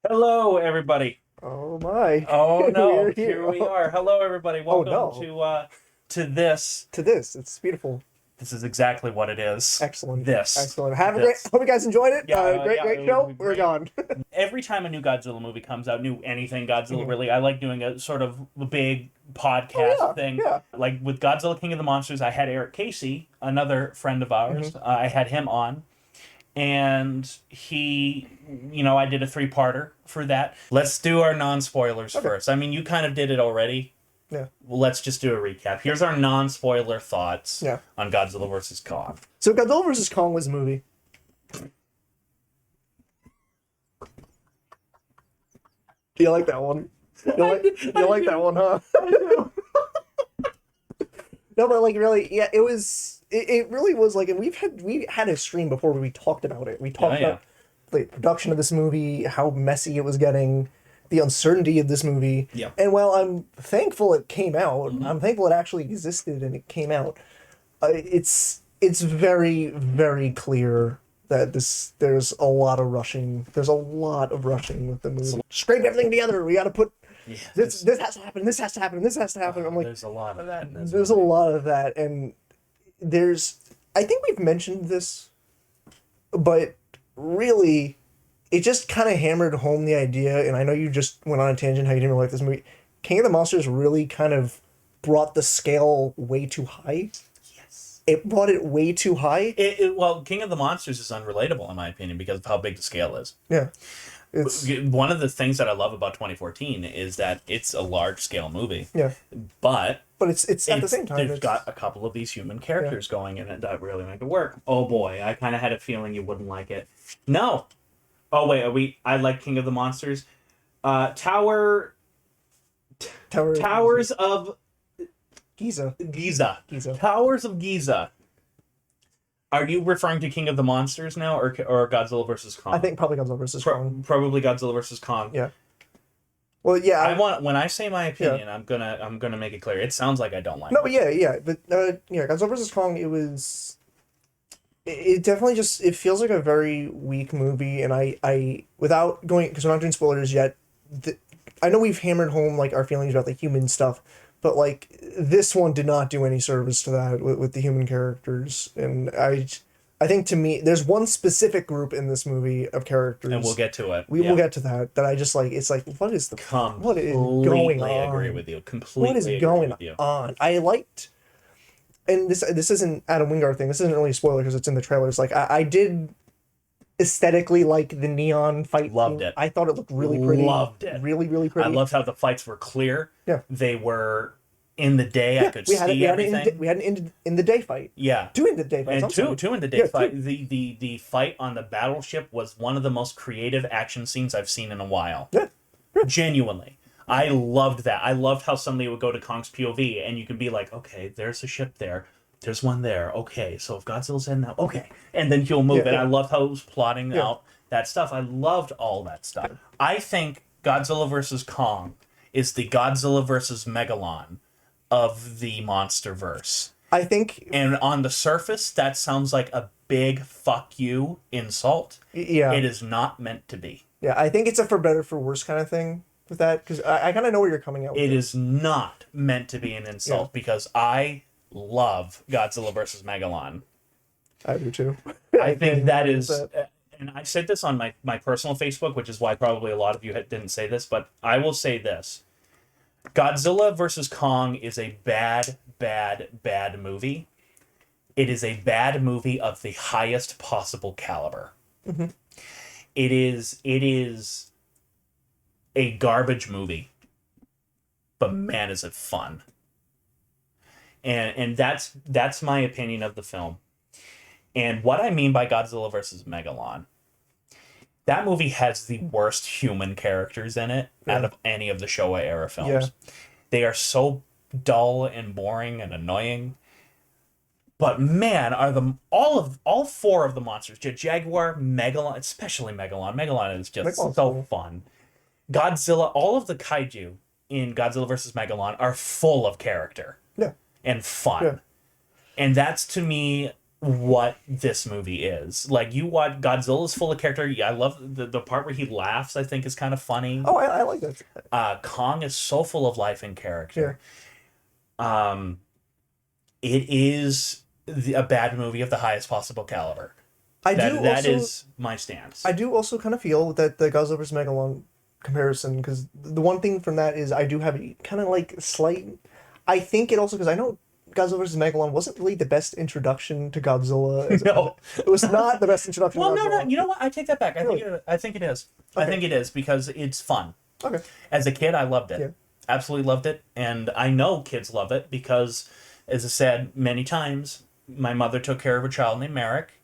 Hello, everybody. Oh my. Oh no, We're here here. we are. Hello, everybody. Oh Welcome no. to this. To this. It's beautiful. This is exactly what it is. Excellent. This. Excellent. Have a great This. hope you guys enjoyed it. Great, Yeah. great It show. was We're great. gone. Every time a new Godzilla movie comes out, new anything Godzilla Mhm. really, I like doing a sort of big Oh podcast yeah. thing. Yeah. Like with Godzilla King of the Monsters, I had Eric Casey, another friend of hmm ours. I had him on, and I did a three-parter for that. Let's do our non-spoilers Okay. first. I mean, you kind of did it already. Yeah. Well, let's just do a recap. Here's our non-spoiler thoughts Yeah. on Godzilla vs. Kong. So Godzilla vs. Kong was a movie. Do you like that one? You like that one, huh? No, but like really, yeah, it really was like, and we had a stream before where we talked about it. We talked Yeah. about the production of this movie, how messy it was getting, the uncertainty of this movie. Yeah. And while I'm thankful it came out, Mhm. I'm thankful it actually existed and it came out. It's very very clear that there's a lot of rushing. There's a lot of rushing with the movie. Scrape everything together. We got to put Yeah, this has to happen. This has to happen. This has to happen. I'm like, there's a lot of that in this there's a movie. lot of that, and I think we've mentioned this, but really, it just kind of hammered home the idea, and I know you just went on a tangent how you didn't really like this movie. King of the Monsters really kind of brought the scale way too high. Yes. It brought it way too high. Well, King of the Monsters is unrelatable, in my opinion, because of how big the scale is. Yeah. It's One of the things that I love about 2014 is that it's a large-scale movie, yeah, but but it's at the same time they've got a couple of these human characters going in it that really make it work. Oh boy, I kind of had a feeling you wouldn't like it. No. Oh wait, I like King of the Monsters. Towers of Giza. Giza. Giza. Towers of Giza. Are you referring to King of the Monsters now, or Godzilla versus Kong? I think probably Godzilla versus Kong. Probably Godzilla versus Kong. Yeah. Well, yeah. I want when I say my opinion, I'm gonna make it clear. It sounds like I don't like No, it. but yeah, but yeah, Godzilla vs Kong. It definitely just it feels like a very weak movie, and I without going because we're not doing spoilers yet. I know we've hammered home like our feelings about the human stuff, but like this one did not do any service to that with the human characters, and I think to me there's one specific group in this movie of characters, And we'll get to it. we will get to that I just like it's like what is going on? Agree with you. Completely What is agree going with you. on? I liked, and this isn't Adam Wingard thing. This isn't really a spoiler because it's in the trailers. Like I did aesthetically like the neon fight. Loved scene. it. I thought it looked really pretty. Loved it. Really, really pretty. I loved how the fights were clear. Yeah. They were in the day. I could see everything. We had an in the day fight. Yeah. Two in the day fights. And I'm sorry. two in the day Yeah, fight. two. The fight on the battleship was one of the most creative action scenes I've seen in a while. Yeah. Genuinely. I loved that. I loved how suddenly it would go to Kong's POV and you could be like, okay, there's a ship there. There's one there. Okay, so if Godzilla's in now, okay. And then he'll move. Yeah, and yeah. I loved how it was plotting Yeah. out that stuff. I loved all that stuff. I think Godzilla vs. Kong is the Godzilla vs. Megalon of the MonsterVerse. I think. And on the surface, that sounds like a big fuck you insult. Yeah. It is not meant to be. Yeah. I think it's a for better for worse kind of thing with that because I kind of know where you're coming out. With It is not meant to be an insult because I love Godzilla vs. Megalon. I do too. I think that is, and I said this on my personal Facebook, which is why probably a lot of you didn't say this, but I will say this. Godzilla vs. Kong is a bad, bad, bad movie. It is a bad movie of the highest possible caliber. Mm-hmm. It is a garbage movie, but man, is it fun. And that's my opinion of the film. And what I mean by Godzilla versus Megalon, that movie has the worst human characters in it out of any of the Showa era films. Yeah. They are so dull and boring and annoying. But man, are all four of the monsters, Jaguar, Megalon, especially Megalon. Megalon is just Megalon's so cool. fun. Godzilla, all of the kaiju in Godzilla vs. Megalon are full of character Yeah. and fun. Yeah. And that's to me what this movie is. Like, you watch, Godzilla's full of character. Yeah, I love the part where he laughs, I think is kind of funny. Oh, I like that. Kong is so full of life and character. It is a bad movie of the highest possible caliber. That is my stance. I do also kind of feel that the Godzilla vs. Megalon comparison, because the one thing from that is I do have a kind of like slight. I think it also, because I know Godzilla vs. Megalon wasn't really the best introduction to Godzilla. No, it was not the best introduction. Well, to Godzilla. no. You know what? I take that back. Really? I think it is. Okay. I think it is because it's fun. Okay. As a kid, I loved it. Yeah. Absolutely loved it, and I know kids love it because, as I said many times, my mother took care of a child named Merrick.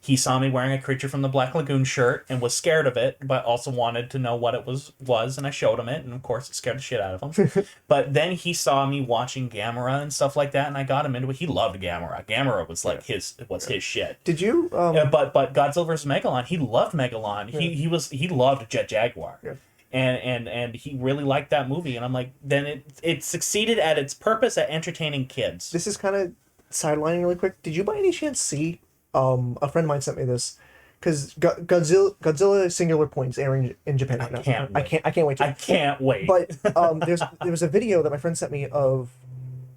He saw me wearing a Creature from the Black Lagoon shirt and was scared of it, but also wanted to know what it was, and I showed him it, and of course it scared the shit out of him. But then he saw me watching Gamera and stuff like that, and I got him into it. He loved Gamera. Gamera was like his shit. Did you? But Godzilla vs. Megalon, he loved Megalon. He loved Jet Jaguar. Yeah. And he really liked that movie, and I'm like, then it succeeded at its purpose at entertaining kids. This is kind of sidelining really quick. Did you by any chance see? A friend of mine sent me this because Godzilla Singular Points airing in Japan right now. I can't wait. I can't wait. But there was a video that my friend sent me of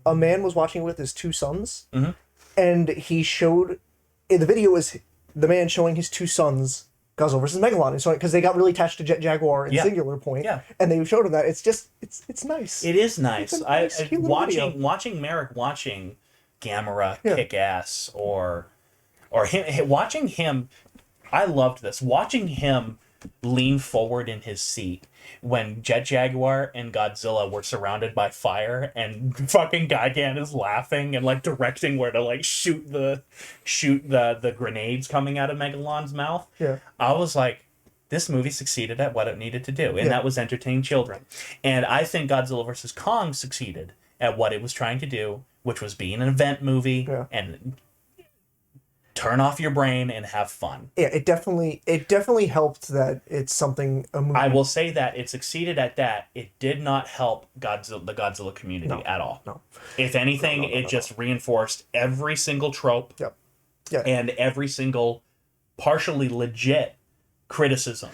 a man was watching with his two sons, and he showed in the video was the man showing his two sons Godzilla versus Megalon, and so because they got really attached to Jet Jaguar and Singular Point, and they showed him that it's nice. It is nice. Nice watching Merrick watching Gamera kick ass or him watching him. I loved this. Watching him lean forward in his seat when Jet Jaguar and Godzilla were surrounded by fire and fucking Gigan is laughing and like directing where to like shoot the grenades coming out of Megalon's mouth. Yeah. I was like, this movie succeeded at what it needed to do, and that was entertain children. And I think Godzilla vs. Kong succeeded at what it was trying to do, which was being an event movie and turn off your brain and have fun. Yeah, it definitely helped that it's something a movie. I will say that it succeeded at that. It did not help the Godzilla community at all. No. If anything, it just reinforced every single trope. Yep. Yeah. And every single partially legit criticism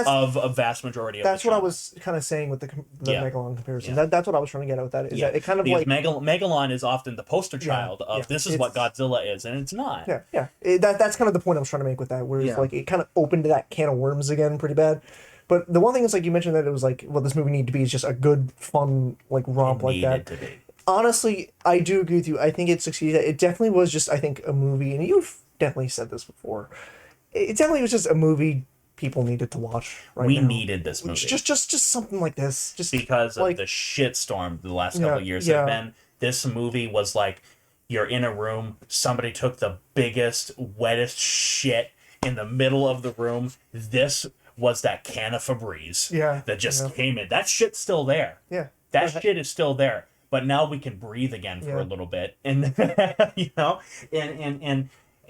of a vast majority of that's the what I was kind of saying with the Megalon comparison. That's what I was trying to get at with that. Is that it kind of because like Megalon is often the poster child of this is what Godzilla is, and it's not. Yeah. That's kind of the point I was trying to make with that, where it's like it kind of opened that can of worms again pretty bad. But the one thing is, like you mentioned, that it was like what this movie needed to be is just a good, fun, like romp like that. To be. Honestly, I do agree with you. I think it succeeded. It definitely was just, I think, a movie, and you've definitely said this before. It definitely was just a movie people needed to watch right we now. Needed this movie. Just something like this. Just because of the shitstorm the last couple of years have been. This movie was like, you're in a room, somebody took the biggest, wettest shit in the middle of the room. This was that can of Febreze that just came in. That shit's still there. Yeah. That shit is still there. But now we can breathe again for a little bit. And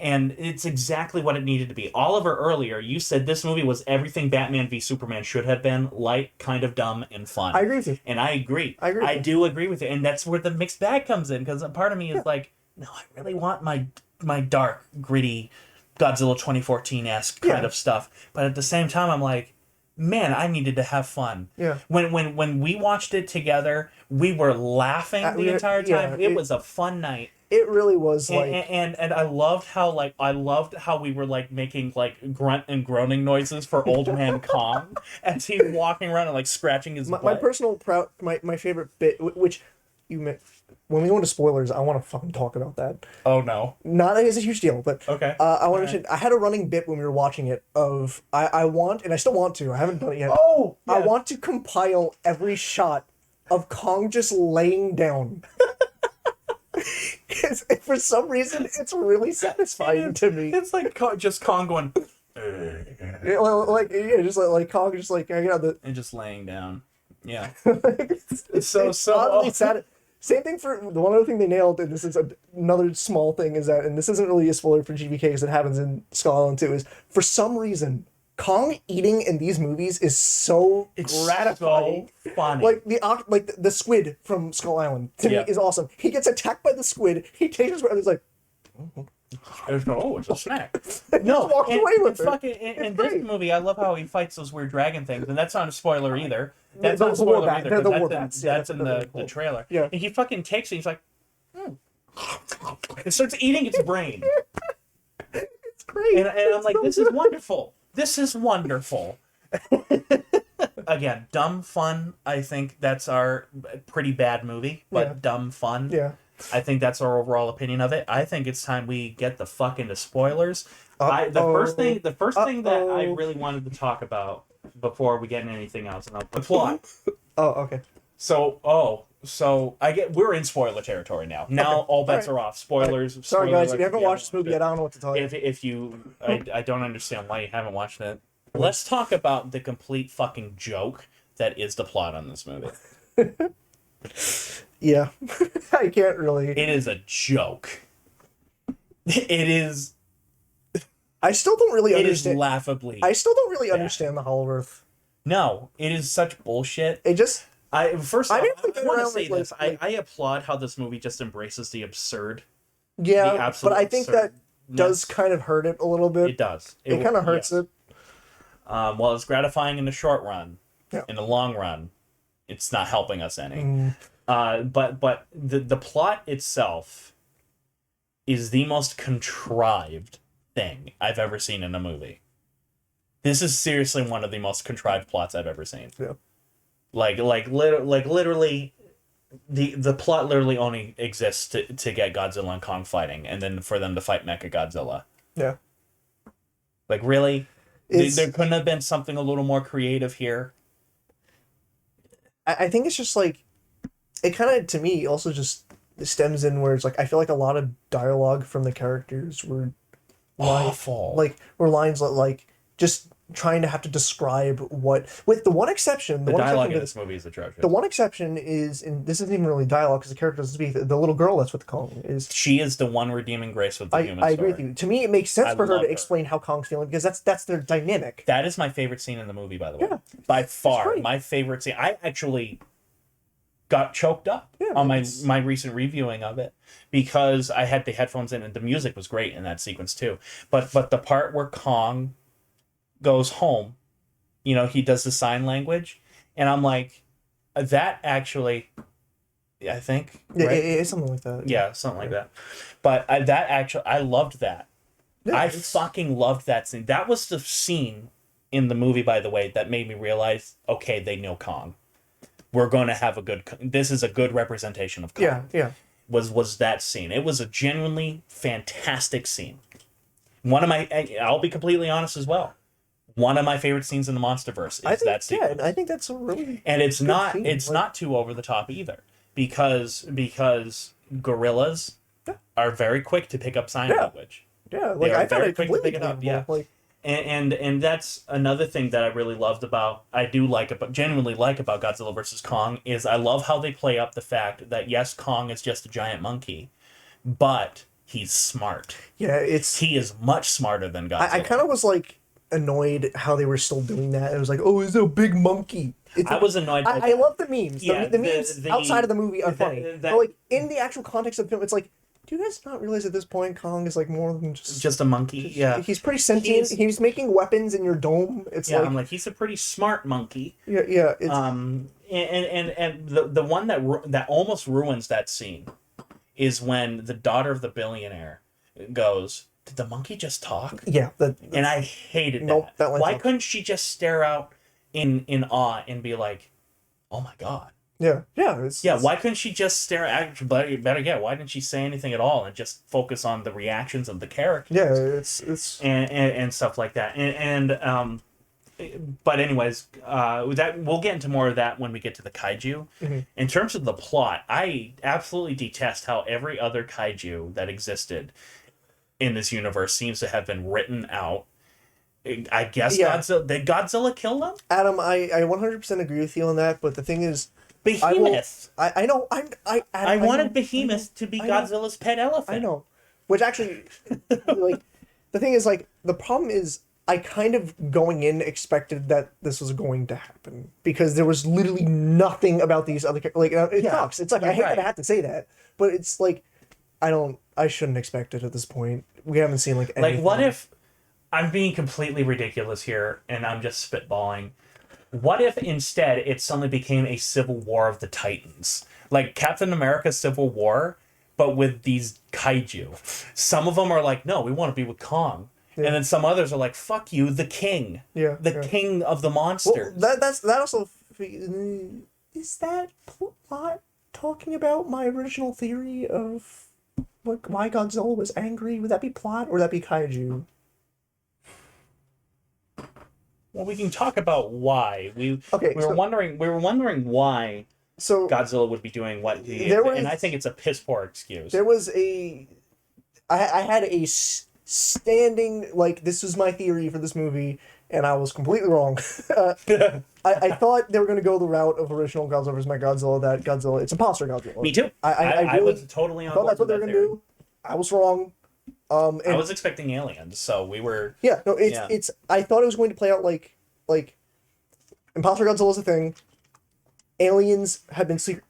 and it's exactly what it needed to be. Oliver, earlier, you said this movie was everything Batman v Superman should have been, light, kind of dumb, and fun. I agree with you. And I agree. I do agree with you. And that's where the mixed bag comes in, because a part of me is like, no, I really want my dark, gritty, Godzilla 2014-esque kind of stuff. But at the same time, I'm like, man, I needed to have fun. Yeah. When we watched it together, we were laughing the entire time. It was a fun night. It really was like, and I loved how we were like making like grunt and groaning noises for Old Man Kong as he's walking around and like scratching his butt. My personal my favorite bit, which you meant when we go into spoilers, I want to fucking talk about that. Oh no, not that it's a huge deal, but okay. I want to mention I had a running bit when we were watching it of I want, and I still want to. I haven't done it yet. Oh, yeah. I want to compile every shot of Kong just laying down. For some reason, it's really satisfying to me. It's like just Kong going, just like Kong just like hanging out and just laying down. Yeah, it's so oddly sad. Same thing for the one other thing they nailed, and this is another small thing, is that, and this isn't really a spoiler for GBK because it happens in Skull Island too, is for some reason Kong eating in these movies is so gratifying. So funny. Like the squid from Skull Island to me is awesome. He gets attacked by the squid. He takes his breath and he's like, it's a snack. No, walks away with it. Fucking, in this movie, I love how he fights those weird dragon things, and that's not a spoiler either. That's The not a spoiler warbat. either. They're the 'Cause warbats. That's Yeah, in really the cool. trailer. Yeah. And he fucking takes it. He's like, it starts eating its brain. It's great. And I'm like, this is wonderful. This is wonderful. Again, dumb fun. I think that's our pretty bad movie, but dumb fun. Yeah. I think that's our overall opinion of it. I think it's time we get the fuck into spoilers. The first thing that I really wanted to talk about before we get into anything else, and the plot. Okay. So we're in spoiler territory now. Now all bets are off. Spoilers. Sorry spoiler guys, alert if you haven't watched this movie yet, I don't know what to tell you. If you, I don't understand why you haven't watched it. Let's talk about the complete fucking joke that is the plot on this movie. Yeah. I can't really. It is a joke. It is. I still don't really It is understand. laughably. I still don't really understand the Hollow Earth. No, it is such bullshit. It just. I want to say with, this. I applaud how this movie just embraces the absurd. Yeah, the absolute but I think that does absurdness. kind of hurt it a little bit. It does. It kind of hurts it. Well, it's gratifying in the short run. Yeah. In the long run, it's not helping us any. But the plot itself is the most contrived thing I've ever seen in a movie. This is seriously one of the most contrived plots I've ever seen. Yeah. Literally, the plot literally only exists to get Godzilla and Kong fighting, and then for them to fight Mechagodzilla. Yeah. Like, really? There couldn't have been something a little more creative here. I think it's just like, it kind of, to me, also just stems in where it's like, I feel like a lot of dialogue from the characters were awful. Were lines that, like, just trying to have to describe what, with the one exception. The dialogue in this movie is atrocious. The one exception is, and this isn't even really dialogue because the character doesn't speak, the little girl that's with Kong is. She is the one redeeming grace with the human I story. agree with you. To me, it makes sense for her to explain how Kong's feeling because that's their dynamic. That is my favorite scene in the movie, by the way. Yeah. By far, my favorite scene. I actually got choked up on my recent reviewing of it because I had the headphones in and the music was great in that sequence too. But the part where Kong goes home, you know, he does the sign language, and I'm like, that actually, I think, right? Yeah, something like that. Yeah, something like that. But I loved that. Yeah, I fucking loved that scene. That was the scene in the movie, by the way, that made me realize, okay, they know Kong. We're going to have this is a good representation of Kong. Yeah. Was that scene. It was a genuinely fantastic scene. I'll be completely honest as well. One of my favorite scenes in the MonsterVerse is that scene. Yeah, I think that's a really and it's not scene. Not too over the top either because gorillas are very quick to pick up sign language. Yeah, like I found it completely believable. Yeah. Like, and that's another thing that I really loved genuinely like about Godzilla vs. Kong is I love how they play up the fact that yes, Kong is just a giant monkey, but he's smart. Yeah, he is much smarter than Godzilla. I kind of was like annoyed how they were still doing that. It was like, oh, it's a big monkey. I was annoyed. I love the memes. Yeah, the memes outside of the movie are funny. But like in the actual context of the film, it's like, do you guys not realize at this point Kong is like more than just a monkey? He's pretty sentient. He's making weapons in your dome. It's like, I'm like, he's a pretty smart monkey. Yeah. It's, and the one that almost ruins that scene is when the daughter of the billionaire goes, "Did the monkey just talk?" Yeah, and I hated that. Why couldn't she just stare out in awe and be like, "Oh my god"? Yeah. Why couldn't she just stare at? Better yet, why didn't she say anything at all and just focus on the reactions of the characters? Yeah, it's and stuff like that. But anyways, that we'll get into more of that when we get to the kaiju. Mm-hmm. In terms of the plot, I absolutely detest how every other kaiju that existed in this universe seems to have been written out. I guess did Godzilla kill them? Adam, I 100% agree with you on that, but the thing is, Behemoth. I know. I wanted Behemoth to be Godzilla's pet elephant. I know. Which actually, like, the thing is, like, the problem is, I kind of going in expected that this was going to happen because there was literally nothing about these other characters. Like, it sucks. It's like, I hate that I have to say that, but it's like, I shouldn't expect it at this point. We haven't seen like anything. Like, what if I'm being completely ridiculous here and I'm just spitballing? What if instead it suddenly became a civil war of the Titans? Like Captain America Civil War, but with these kaiju. Some of them are like, no, we want to be with Kong. Yeah. And then some others are like, fuck you, the king. Yeah. The king of the monsters. Well, that also... Is that plot talking about my original theory of why Godzilla was angry? Would that be plot or would that be kaiju? Well, we can talk about why. We were wondering why Godzilla would be doing what he did, and I think it's a piss poor excuse. There was I had a standing, like, this was my theory for this movie, and I was completely wrong. I thought they were going to go the route of original Godzilla vs. Mechagodzilla, that Godzilla, it's imposter Godzilla. Me too. I really was totally on thought board that's what they were going to do. I was wrong. And I was expecting aliens, so we were... Yeah, no, it's I thought it was going to play out like imposter Godzilla is a thing. Aliens had been secret,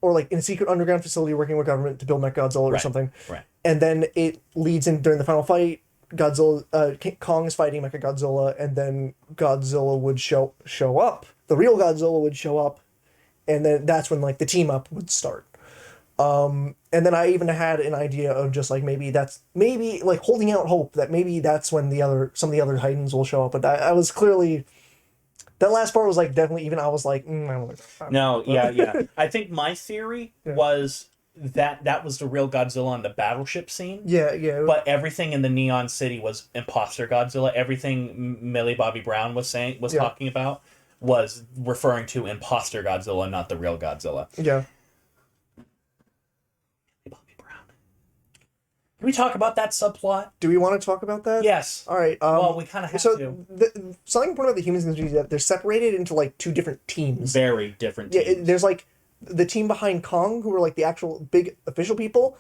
in a secret underground facility working with government to build Mechagodzilla or something. Right. And then it leads in during the final fight. Kong is fighting Mechagodzilla, and then Godzilla would show up. The real Godzilla would show up, and then that's when like the team up would start. And then I even had an idea of just like maybe like holding out hope that maybe that's when some of the other Titans will show up. But I was clearly, that last part was like definitely, even I was like, I don't like that. No, yeah. I think my theory was that was the real Godzilla on the battleship scene. Yeah. But everything in the Neon City was imposter Godzilla. Everything Millie Bobby Brown was talking about was referring to imposter Godzilla, not the real Godzilla. Yeah. Can we talk about that subplot? Do we want to talk about that? Yes. All right. Well, we kind of have to. Something important about the humans in this movie is that they're separated into like two different teams. Very different teams. Yeah, there's like the team behind Kong, who are like the actual big official people,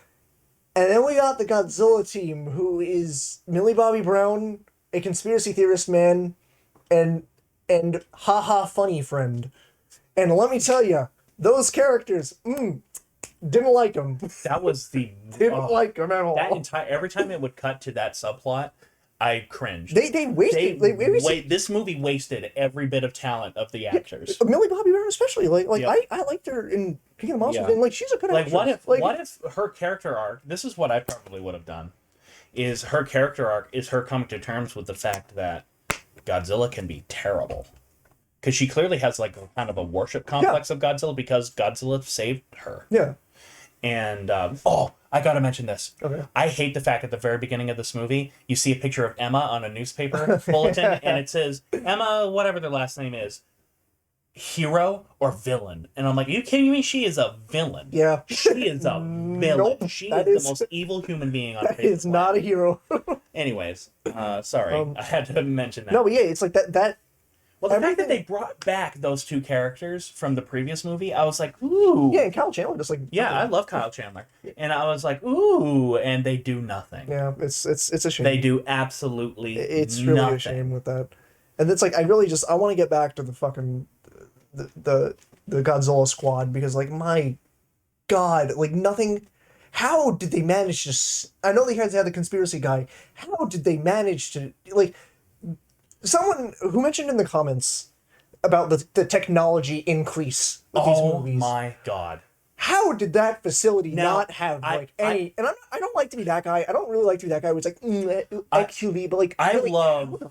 and then we got the Godzilla team, who is Millie Bobby Brown, a conspiracy theorist man, and haha funny friend. And let me tell you, those characters, didn't like them. That was the didn't like them at all. Every time it would cut to that subplot, I cringed. They wasted. This movie wasted every bit of talent of the actors. Millie Bobby Brown especially. Yep. I liked her in King of the Monsters, and like she's a good actress. What if her character arc? This is what I probably would have done. Is her character arc is her coming to terms with the fact that Godzilla can be terrible. Because she clearly has like a kind of a worship complex of Godzilla because Godzilla saved her. Yeah. And, I gotta mention this. Okay. I hate the fact at the very beginning of this movie, you see a picture of Emma on a newspaper bulletin, and it says, Emma, whatever their last name is, hero or villain. And I'm like, are you kidding me? She is a villain. Yeah. She is a villain. Nope, she is the most evil human being on that is not a hero. Anyways, sorry. I had to mention that. No, but yeah, it's like that Well, the fact that they brought back those two characters from the previous movie, I was like, ooh. Yeah, and Kyle Chandler just like... Yeah, I love Kyle Chandler. And I was like, ooh, and they do nothing. Yeah, it's a shame. They do absolutely It's really nothing. a shame with that. And it's like, I want to get back to the fucking... The Godzilla squad, because like, my God, like nothing... How did they manage to... I know they had the conspiracy guy. How did they manage to... Like... Someone who mentioned in the comments about the technology increase of these movies. Oh my God. How did that facility not have any... And I don't like to be that guy. I don't really like to be that guy who's like, XUV, but like... I really, love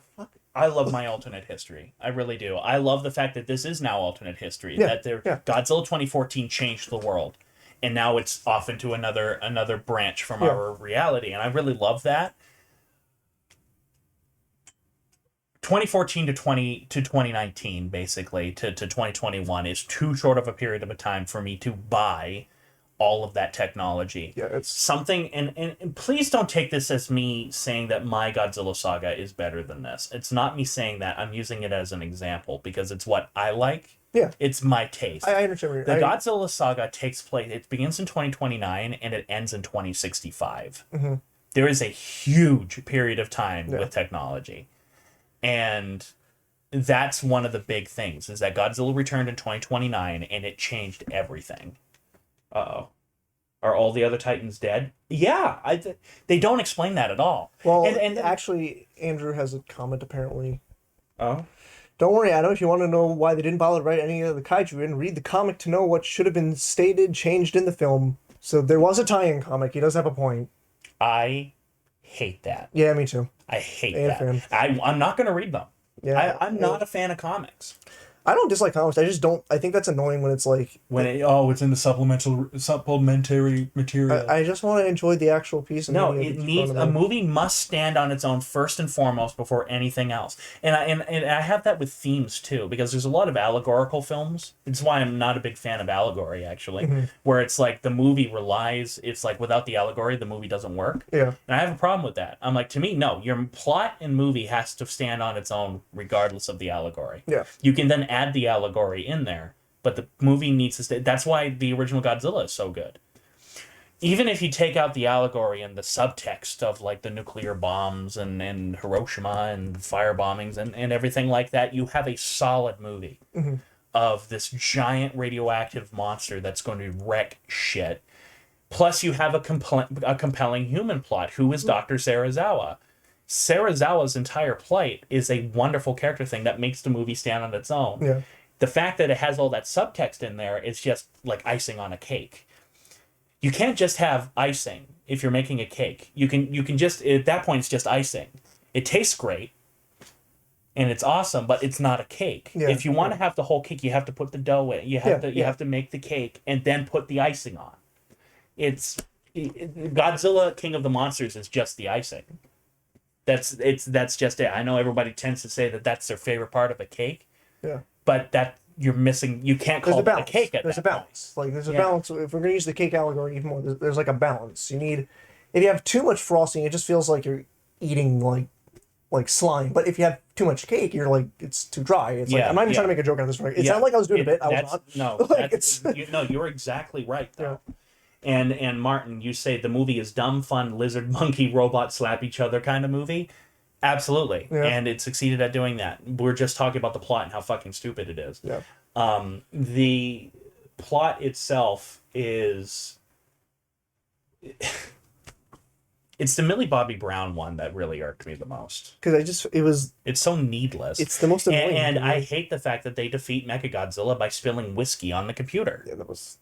my alternate history. I really do. I love the fact that this is now alternate history. Yeah, that Godzilla 2014 changed the world. And now it's off into another branch from our reality. And I really love that. 2014 to 2019, basically, to 2021 is too short of a period of a time for me to buy all of that technology. Yeah, it's something, and please don't take this as me saying that my Godzilla saga is better than this. It's not me saying that. I'm using it as an example because it's what I like. Yeah. It's my taste. I understand. The Godzilla saga takes place, it begins in 2029 and it ends in 2065. Mm-hmm. There is a huge period of time with technology. And that's one of the big things, is that Godzilla returned in 2029 and it changed everything. Uh-oh. Are all the other Titans dead? Yeah, they don't explain that at all. Well, and actually, Andrew has a comment apparently. oh, Don't worry, Adam. If you want to know why they didn't bother to write any of the kaiju in, read the comic to know what should have been stated, changed in the film. So there was a tie-in comic. He does have a point. I hate that. Yeah, me too. I hate Ain't a that. fan. I'm not going to read them. Yeah, I'm not a fan of comics. I don't dislike comics. I just don't. I think that's annoying when it's like It's in the supplementary material. I just want to enjoy the actual piece. No, it needs a movie must stand on its own first and foremost before anything else. And I have that with themes too, because there's a lot of allegorical films. It's why I'm not a big fan of allegory actually, where it's like the movie relies. It's like without the allegory, the movie doesn't work. Yeah, and I have a problem with that. I'm like, to me, no, your plot and movie has to stand on its own regardless of the allegory. Yeah, you can then add the allegory in there, but the movie needs to stay. That's why the original Godzilla is so good. Even if you take out the allegory and the subtext of like the nuclear bombs and Hiroshima and fire bombings and everything like that, you have a solid movie of this giant radioactive monster that's going to wreck shit. Plus, you have a compelling human plot. Who is Dr. Serizawa? Serizawa's entire plight is a wonderful character thing that makes the movie stand on its own. Yeah. The fact that it has all that subtext in there is just like icing on a cake. You can't just have icing if you're making a cake. You can just, at that point, it's just icing. It tastes great and it's awesome, but it's not a cake. Yeah. If you want to have the whole cake, you have to put the dough in. You have to make the cake and then put the icing on. Godzilla King of the Monsters is just the icing. That's just it. I know everybody tends to say that that's their favorite part of a cake. Yeah. But that you're missing. You can't call it a cake at There's a that balance. Like there's a balance. If we're gonna use the cake allegory even more, there's like a balance. You need. If you have too much frosting, it just feels like you're eating like slime. But if you have too much cake, you're like it's too dry. It's like I'm not even trying to make a joke on this. Right? It sounded like I was doing a bit. I was not. No, you're exactly right though. Yeah. And Martin, you say the movie is dumb, fun, lizard, monkey, robot slap each other kind of movie. Absolutely. Yeah. And it succeeded at doing that. We're just talking about the plot and how fucking stupid it is. Yeah. The plot itself is... It's the Millie Bobby Brown one that really irked me the most. Because it's so needless. It's the most annoying. And I hate the fact that they defeat Mechagodzilla by spilling whiskey on the computer. Yeah, that was...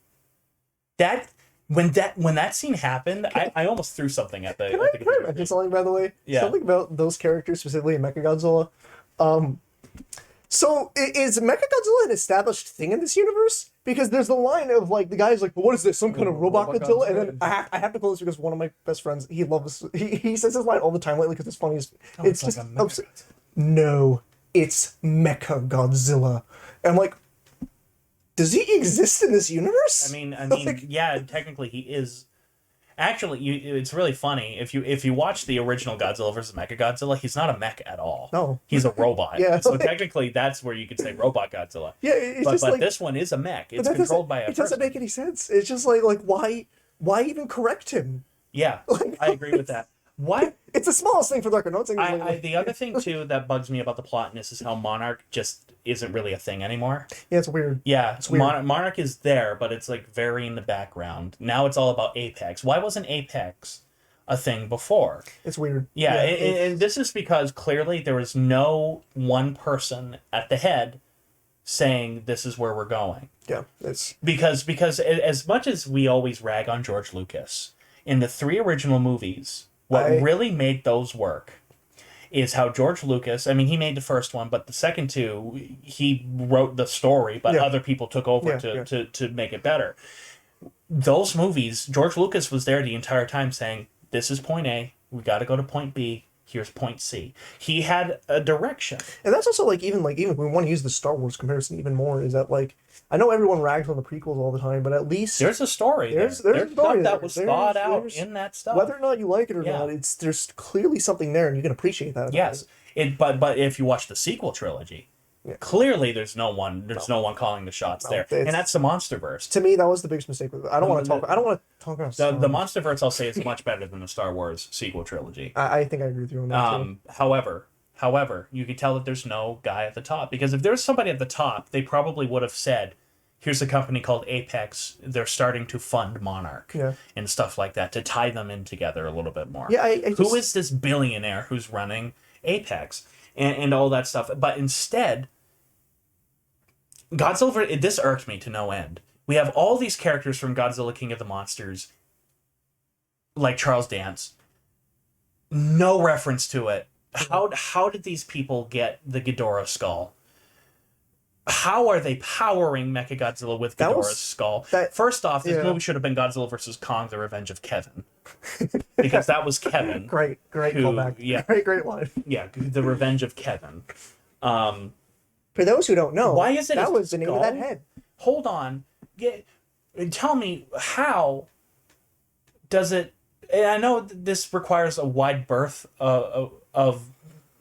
When that scene happened, I almost threw something at the. Can I mention something, by the way? Yeah. Something about those characters, specifically in Mechagodzilla. So is Mechagodzilla an established thing in this universe? Because there's the line of like the guy's like, "What is this? Some kind of robot Godzilla?" And then I have to quote this because one of my best friends, he loves he says this line all the time lately because it's funny. It's just no, it's Mechagodzilla, and I'm like, does he exist in this universe? I mean, yeah, technically he is. Actually, it's really funny if you watch the original Godzilla versus Mechagodzilla, he's not a mech at all. No, he's a robot. Yeah, so technically that's where you could say Robot Godzilla. Yeah, but like, this one is a mech. It's controlled by a person. It doesn't make any sense. It's just like why even correct him? Yeah, I agree with that. Why? It's the smallest thing for the record. No one's the other thing too that bugs me about the plot in this is how Monarch just isn't really a thing anymore. Yeah, it's weird. Yeah, it's weird. Monarch is there, but it's like very in the background. Now it's all about Apex. Why wasn't Apex a thing before? It's weird. Yeah, and this is because clearly there was no one person at the head saying this is where we're going. Yeah, it's because as much as we always rag on George Lucas, in the 3 original movies, what really made those work is how George Lucas, I mean, he made the first one, but the second 2, he wrote the story, but other people took over to make it better. Those movies, George Lucas was there the entire time saying, this is point A, we got to go to point B, here's point C. He had a direction. And that's also even if we want to use the Star Wars comparison even more, is that like, I know everyone rags on the prequels all the time, but at least there's a story. There's a story that was thought out in that stuff. Whether or not you like it or not, there's clearly something there, and you can appreciate that. Yes, but if you watch the sequel trilogy, clearly there's no one calling the shots there, and that's the MonsterVerse. To me, that was the biggest mistake. I don't want to talk about the MonsterVerse. I'll say is much better than the Star Wars sequel trilogy. I think I agree with you on that too. However, you can tell that there's no guy at the top, because if there was somebody at the top, they probably would have said, here's a company called Apex. They're starting to fund Monarch and stuff like that to tie them in together a little bit more. Yeah, who is this billionaire who's running Apex and all that stuff? But instead, Godzilla, this irked me to no end. We have all these characters from Godzilla King of the Monsters, like Charles Dance. No reference to it. How did these people get the Ghidorah skull? How are they powering Mechagodzilla with Ghidorah's skull? First off, this movie should have been Godzilla vs. Kong: The Revenge of Kevin. Because that was Kevin. Great callback. Yeah. Great line. Yeah, The Revenge of Kevin. For those who don't know, why is it that was the name of that head? Hold on. Tell me, how does it... And I know this requires a wide berth of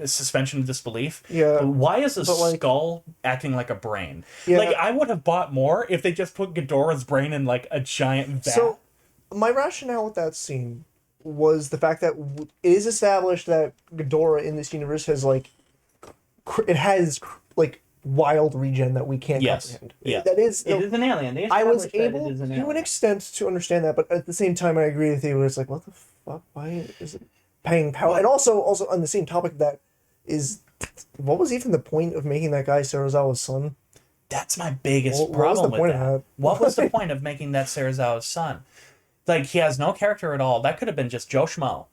suspension of disbelief. Yeah. But why is a skull acting like a brain? Yeah. Like, I would have bought more if they just put Ghidorah's brain in, like, a giant vat. So, my rationale with that scene was the fact that it is established that Ghidorah in this universe has, like, wild regen that we can't comprehend. Yeah. That is... It is an alien. I was able, to an extent, to understand that, but at the same time, I agree with you, where it's like, what the fuck? Why is it paying power? And also on the same topic, that is... What was even the point of making that guy Serizawa's son? That's my biggest problem with that. What was the point of making that Serizawa's son? Like, he has no character at all. That could have been just Joe Schmo.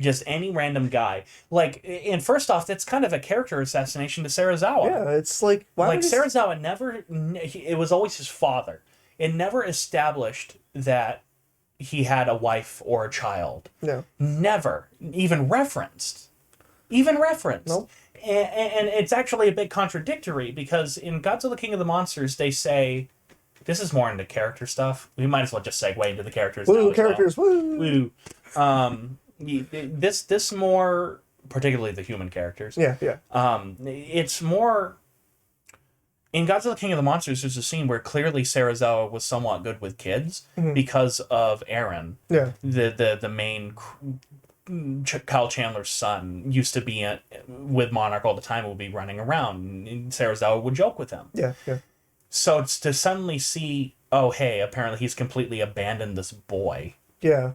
Just any random guy. Like, and first off, that's kind of a character assassination to Serizawa. Yeah, it's like... Serizawa never... It was always his father. It never established that he had a wife or a child. No. Never. Even referenced. Nope. And it's actually a bit contradictory, because in Godzilla King of the Monsters, they say... This is more into character stuff. We might as well just segue into the characters. Woo, characters, woo! This more, particularly the human characters. Yeah. It's more... In Godzilla King of the Monsters, there's a scene where clearly Serizawa was somewhat good with kids because of Aaron. Yeah. The main... Kyle Chandler's son used to be with Monarch all the time, would be running around, and Serizawa would joke with him. Yeah. So it's to suddenly see, oh, hey, apparently he's completely abandoned this boy. Yeah.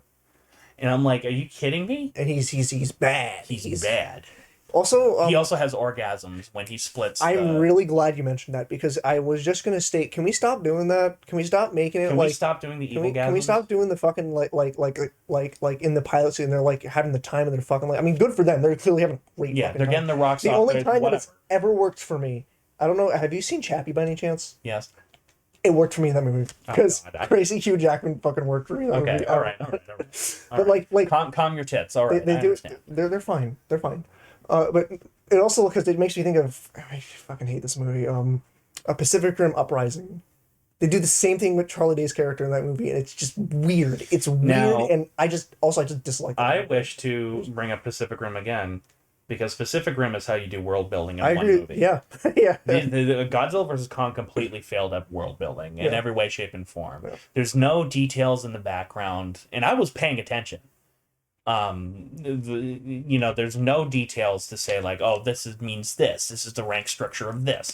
And I'm like, are you kidding me? And he's bad. He's bad. Also, he also has orgasms when he splits. I'm really glad you mentioned that, because I was just gonna state, can we stop doing that? Can we stop making it? Can we stop doing the evil gasms? Can we stop doing the fucking like in the pilot scene? They're like having the time of their fucking life. I mean, good for them. They're clearly having a great. Yeah, fucking they're time. getting the rocks off. The only time that it's ever worked for me. I don't know. Have you seen Chappie by any chance? Yes. It worked for me in that movie because crazy Hugh Jackman fucking worked for me in that movie. Okay, all right. But like calm your tits. All right, they do. They're fine. They're fine. But it also, because it makes me think of, I fucking hate this movie. A Pacific Rim Uprising. They do the same thing with Charlie Day's character in that movie, and it's just weird. It's weird, and I just dislike it. I wish to bring up Pacific Rim again, because Pacific Rim is how you do world building in one agree. movie. Yeah, yeah. The Godzilla vs. Kong completely failed at world building in every way, shape, and form. Yeah. There's no details in the background, and I was paying attention. There's no details to say like, oh, means this. This is the rank structure of this.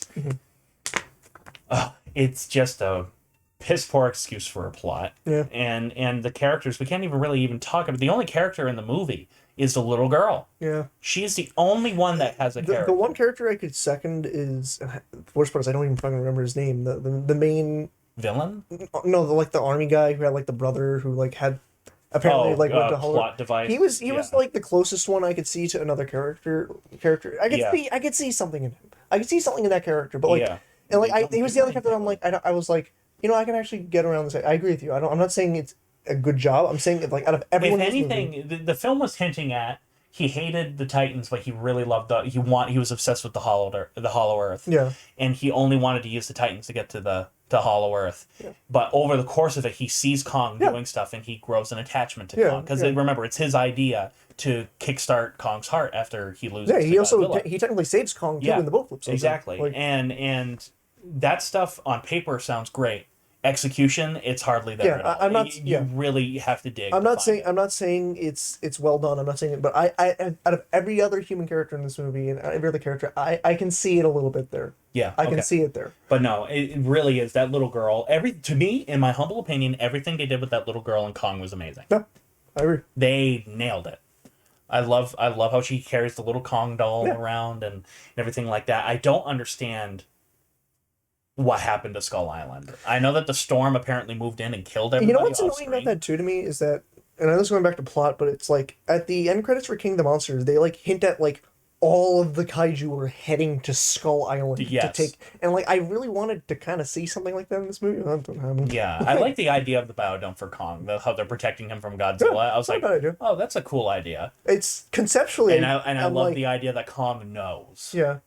It's just a piss poor excuse for a plot. Yeah. And the characters, we can't even talk about. The only character in the movie is the little girl. Yeah. She's the only one that has a character. The one character I could second is, the worst part is I don't even fucking remember his name. The main villain. No, the army guy who had like the brother who like had. Apparently, went to plot device. He was like the closest one I could see to another character. I could see something in him. I could see something in that character, but like, and like he was the other character that I'm like, I was like, I can actually get around this. I agree with you. I'm not saying it's a good job. I'm saying like out of everyone. If anything, the film was hinting at he hated the Titans, but he really loved he was obsessed with the Hollow Earth. Yeah. And he only wanted to use the Titans to get to the Hollow Earth. Yeah. But over the course of it, he sees Kong doing stuff, and he grows an attachment to Kong. Because remember, it's his idea to kickstart Kong's heart after he loses. Yeah, he also he technically saves Kong too in the boat flip. Exactly. Like, and that stuff on paper sounds great. Execution, it's hardly there. Yeah, I'm not. You really have to dig. I'm not saying it's well done. I'm not saying it, but I out of every other human character in this movie and every other character, I can see it a little bit there. Yeah, I can see it there. But no, it really is that little girl. To me, in my humble opinion, everything they did with that little girl in Kong was amazing. Yeah, I agree. They nailed it. I love how she carries the little Kong doll around and everything like that. I don't understand what happened to Skull Island. I know that the storm apparently moved in and killed everybody. You know what's annoying about that too to me is that, and I know this is going back to plot, but it's like at the end credits for King of the Monsters, they like hint at like all of the kaiju are heading to Skull Island to take, and like I really wanted to kind of see something like that in this movie. That don't happen. Yeah, I like the idea of the biodome for Kong, how they're protecting him from Godzilla. I was like, oh, that's a cool idea. It's conceptually, and I love like, the idea that Kong knows. Yeah.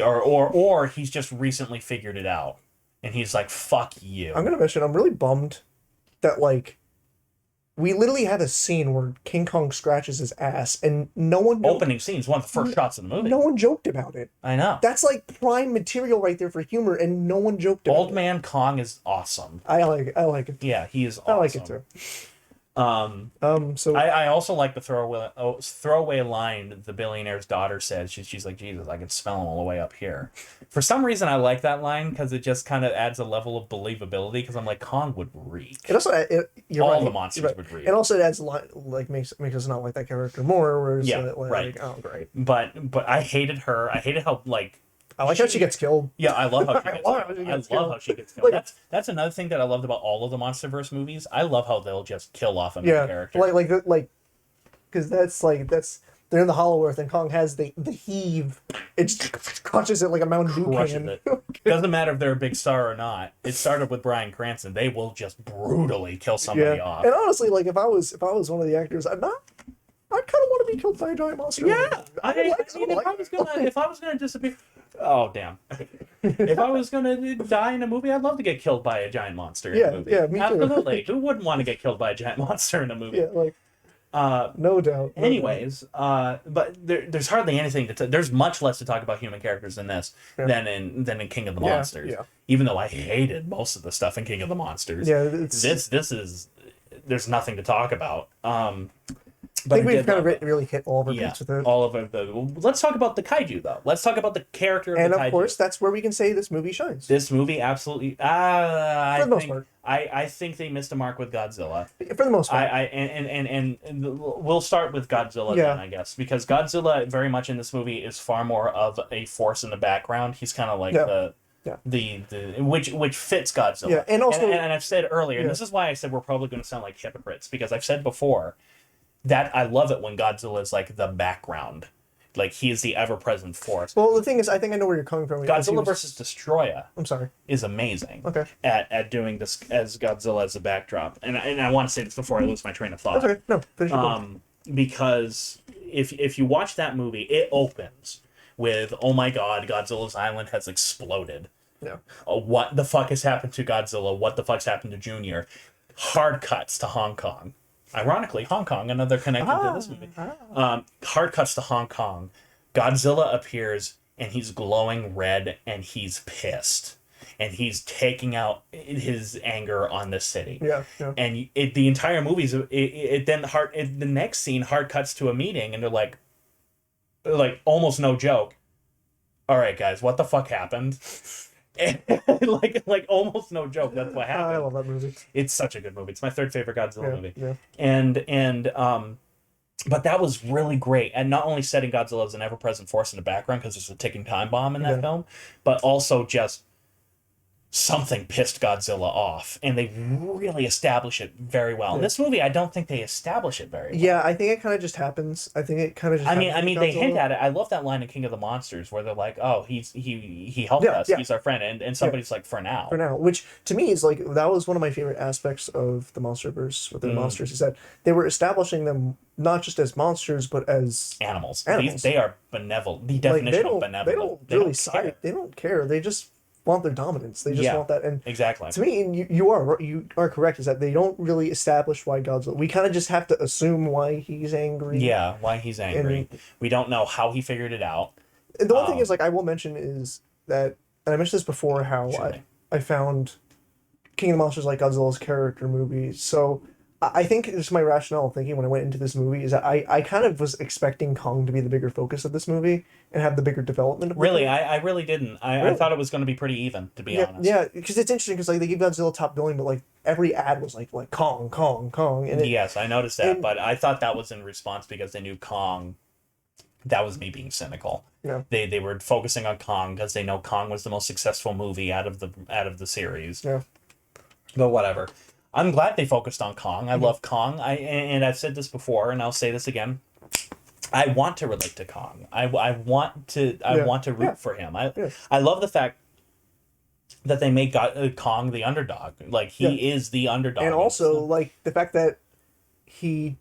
Or he's just recently figured it out, and he's like, "Fuck you." I'm gonna mention, I'm really bummed that like we literally had a scene where King Kong scratches his ass, and no one opening scene's one of the first shots in the movie. No one joked about it. I know. That's like prime material right there for humor, and no one joked about it. Old Man Kong is awesome. I like it. Yeah, he is awesome. I like it too. So I also like the throwaway line the billionaire's daughter said. She's like, Jesus, I can smell him all the way up here. For some reason, I like that line because it just kind of adds a level of believability. Because I'm like, Kong would reek. It also the monsters would reek. And also it adds like makes us not like that character more. Whereas right. Like, oh great. But I hated her. I hated how like. I like how she gets killed. Yeah, I love how she gets killed. I love how she gets killed. Like, that's another thing that I loved about all of the MonsterVerse movies. I love how they'll just kill off another character. Like, because that's they're in the Hollow Earth and Kong has the heave. It just crushes it like a Mountain Dew can. It. Doesn't matter if they're a big star or not. It started with Bryan Cranston. They will just brutally kill somebody off. And honestly, like if I was one of the actors, I kind of want to be killed by a giant monster. Yeah, if I was gonna disappear. Oh damn! If I was gonna die in a movie, I'd love to get killed by a giant monster. In a movie. Yeah, me too. Absolutely. Who wouldn't want to get killed by a giant monster in a movie? Yeah, like. No doubt. Anyways, but there's hardly anything there's much less to talk about human characters in this than in King of the Monsters. Yeah. Even though I hated most of the stuff in King of the Monsters. Yeah, this is there's nothing to talk about. I think we've kind of really hit all of our beats with it. All of it. Let's talk about the kaiju, though. Let's talk about the character of the kaiju. And of course, that's where we can say this movie shines. This movie absolutely. For the most part. I think they missed a mark with Godzilla. For the most part. And we'll start with Godzilla then, I guess. Because Godzilla, very much in this movie, is far more of a force in the background. He's kind of like which fits Godzilla. Yeah, and also... And I've said earlier, and this is why I said we're probably going to sound like hypocrites, because I've said before that I love it when Godzilla is like the background. Like, he is the ever-present force. Well, the thing is, I think I know where you're coming from. Godzilla versus Destroyer is amazing. Okay. At doing this as Godzilla as a backdrop. And I want to say this before I lose my train of thought. Okay, no, finish your point. Because if you watch that movie, it opens with, oh my god, Godzilla's island has exploded. Yeah. What the fuck has happened to Godzilla? What the fuck's happened to Junior? Hard cuts to Hong Kong. Ironically, Hong Kong, another connection to this movie. Hard cuts to Hong Kong. Godzilla appears, and he's glowing red, and he's pissed. And he's taking out his anger on the city. Yeah. And the entire movie's... the next scene, hard cuts to a meeting, and they're like, almost no joke, all right, guys, what the fuck happened? like almost no joke, that's what happened. I love that movie. It's such a good movie. It's my third favorite Godzilla movie. Yeah. And but that was really great, and not only setting Godzilla as an ever-present force in the background because there's a ticking time bomb in that film, but also just something pissed Godzilla off, and they really establish it very well. In this movie, I don't think they establish it very well. Yeah, I think it kind of just happens. I mean, they hint at it. I love that line in King of the Monsters where they're like, "Oh, he helped us. He's our friend," and somebody's like, "For now." For now, which to me is like that was one of my favorite aspects of the MonsterVerse with the monsters is that they were establishing them not just as monsters but as animals. They are benevolent. The definition of benevolent. They don't care. They just want their dominance. They just want that. And exactly. To me, and you are correct, is that they don't really establish why Godzilla. We kind of just have to assume why he's angry. Yeah, why he's angry. And we don't know how he figured it out. The one thing is, like, I will mention is that, and I mentioned this before, how I found King of the Monsters like Godzilla's character movie. So I think just my rationale of thinking when I went into this movie is that I kind of was expecting Kong to be the bigger focus of this movie and have the bigger development of the Really, film. I really didn't. I Really? thought it was going to be pretty even, to be Yeah, honest. yeah, because it's interesting because like they give Godzilla top billing, but like every ad was like Kong, Kong, Kong, and Yes, I noticed that, and but I thought that was in response because they knew Kong. That was me being cynical. yeah, They were focusing on Kong because they know Kong was the most successful movie out of the series. yeah, But whatever. I'm glad they focused on Kong. I mm-hmm. love Kong. And I've said this before, and I'll say this again. I want to relate to Kong. I want to Yeah, want to root yeah, for him. yeah, I love the fact that they make Kong the underdog. Like yeah, he is the underdog. and also like the fact that he,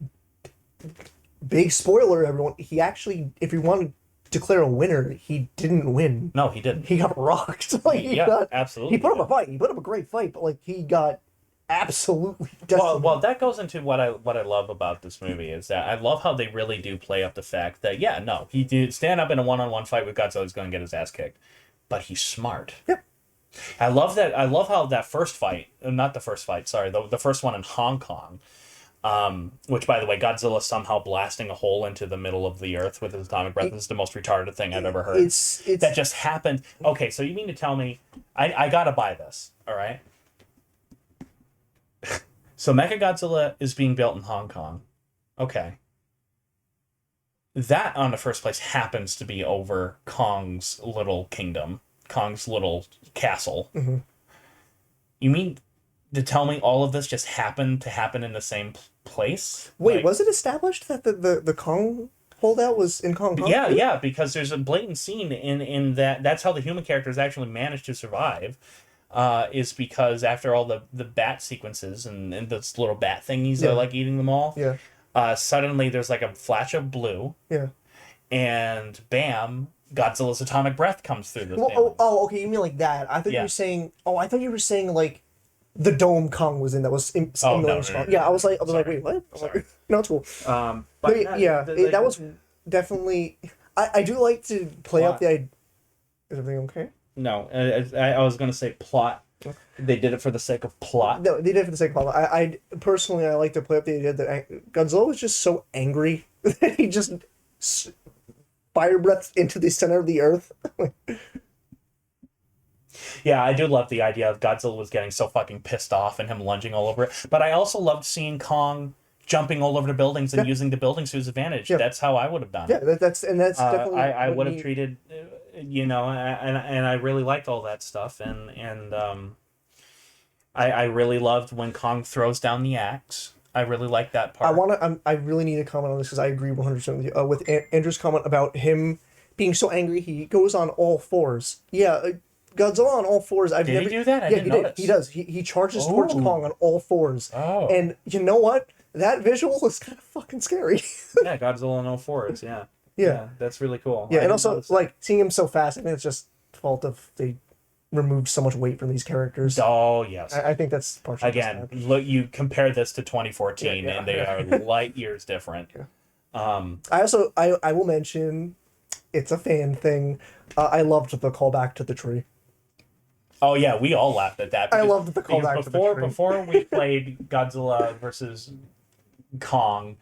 big spoiler, everyone, he actually, if you want to declare a winner, he didn't win. No, he didn't. He got rocked. Like he Yeah, got, absolutely. he put up a fight. He put up a great fight, but like he got absolutely Well, that goes into what I love about this movie is that I love how they really do play up the fact that yeah, no, he did stand up in a one-on-one fight with Godzilla, he's going to get his ass kicked, but he's smart. Yep. I love that. I love how that first fight, not the first fight, sorry, the first one in Hong Kong, which by the way, Godzilla somehow blasting a hole into the middle of the earth with his atomic breath is the most retarded thing I've ever heard. It's That just happened. Okay, so you mean to tell me I gotta buy this? All right. So Mechagodzilla is being built in Hong Kong. Okay. That, on the first place, happens to be over Kong's little kingdom, Kong's little castle. Mhm. You mean to tell me all of this just happened to happen in the same place? Wait, Like, was it established that the Kong holdout was in Hong Kong? yeah, yeah, because there's a blatant scene in that. That's how the human characters actually managed to survive. Is because after all the bat sequences and those little bat thingies Yeah. are like eating them all. Yeah. Suddenly there's like a flash of blue, Yeah. and bam, Godzilla's atomic breath comes through the Well, thing. okay, you mean like that. I thought you Yeah. were saying, I thought you were saying like the dome Kong was in that was in Oh, no, response. no, no, Yeah, I was like, Sorry. wait, what? I was Sorry. like, no, it's cool. But That was definitely. I do like to play Plot. up the idea. Is everything okay? no. I was gonna say plot. They did it for the sake of plot. No, they did it for the sake of fun. I personally, I like to play up the idea that Godzilla was just so angry that he just fire breathed into the center of the earth. Yeah, I do love the idea of Godzilla was getting so fucking pissed off and him lunging all over it. But I also loved seeing Kong jumping all over the buildings and using the buildings to his advantage. Yeah. That's how I would have done Yeah, it. that's definitely. I what would have he- treated, and I really liked all that stuff, and I really loved when Kong throws down the axe. I really liked that part. I really need to comment on this because I agree 100% with you. With Andrew's comment about him being so angry, he goes on all fours. Yeah, Godzilla on all fours. I've Did never. he do that? I Yeah, didn't he did. notice. He does. He charges towards Ooh. Kong on all fours. Oh. And you know what? That visual is kind of fucking scary. Yeah, Godzilla on all fours. Yeah. Yeah. That's really cool. Yeah, I and didn't also notice that. like seeing him so fast. I think it's just fault of they removed so much weight from these characters. Oh yes. I think that's partially Again, look, you compare this to 2014, Yeah, yeah. and they are light years different. Yeah. I will mention, it's a fan thing. I loved the callback to the tree. Oh yeah, we all laughed at that. I because- loved the because callback to the before tree. before we played Godzilla versus Kong.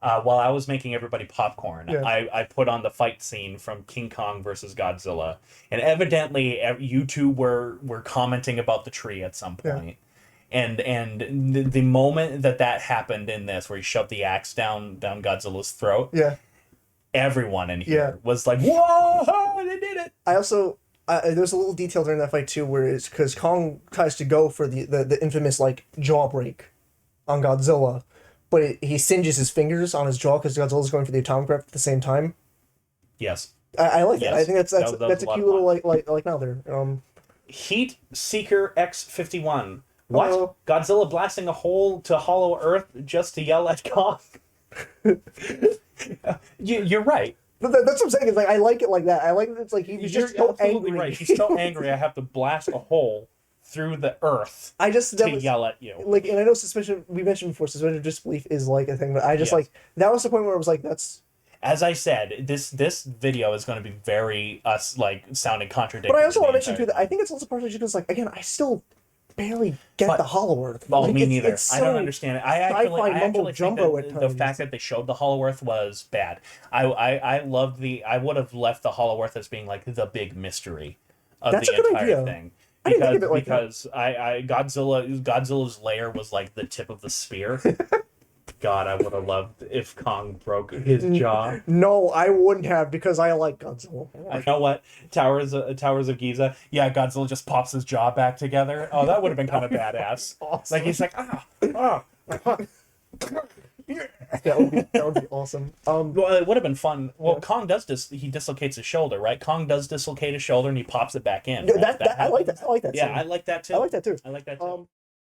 While I was making everybody popcorn, Yeah. I put on the fight scene from King Kong versus Godzilla, and evidently you two were commenting about the tree at some point. And the moment that happened in this, where he shoved the axe down Godzilla's throat, Yeah. everyone in here Yeah. was like, "Whoa, they did it!" I also there's a little detail during that fight too, where it's because Kong tries to go for the infamous like jaw break on Godzilla, but he singes his fingers on his jaw because Godzilla's going for the atomic breath at the same time. Yes. I like that. Yes. I think that's That was that's a a lot cute of little fun. like now there. Heat Seeker X51. What? Hello. Godzilla blasting a hole to hollow Earth just to yell at Kong? You're right. But that's what I'm saying. Is like I like it like that. I like that it's like he was You're just so absolutely angry. right. He's so angry I have to blast a hole through the Earth I just to yell at you. like, and I know suspension. We mentioned before, suspension of disbelief is like a thing, but I just Yes. like that was the point where I was like, that's. As I said, this video is going to be very us like sounding contradictory. But I also the want to mention entire too that I think it's also partially because like again, I still barely get But- the Hollow Earth. Oh, Like, me it's- neither. it's I don't so understand it. I actually mumbo think jumbo that at the times. fact that they showed the Hollow Earth was bad. I loved I would have left the Hollow Earth as being like the big mystery of That's the a good entire idea. thing. I didn't think Because of it like that. because Godzilla's lair was like the tip of the spear. God, I would have loved if Kong broke his jaw. No, I wouldn't have because I like Godzilla. I know what Towers of Giza. Yeah, Godzilla just pops his jaw back together. Oh, that would have been kind of badass. Awesome. Like he's like That would be awesome. Well, it would have been fun. Well, Yeah. Kong does he dislocates his shoulder, right? Kong does dislocate his shoulder and he pops it back in. Yeah, right? I like that. I like that. Yeah, scene. I like that too. I like that too. I like that too.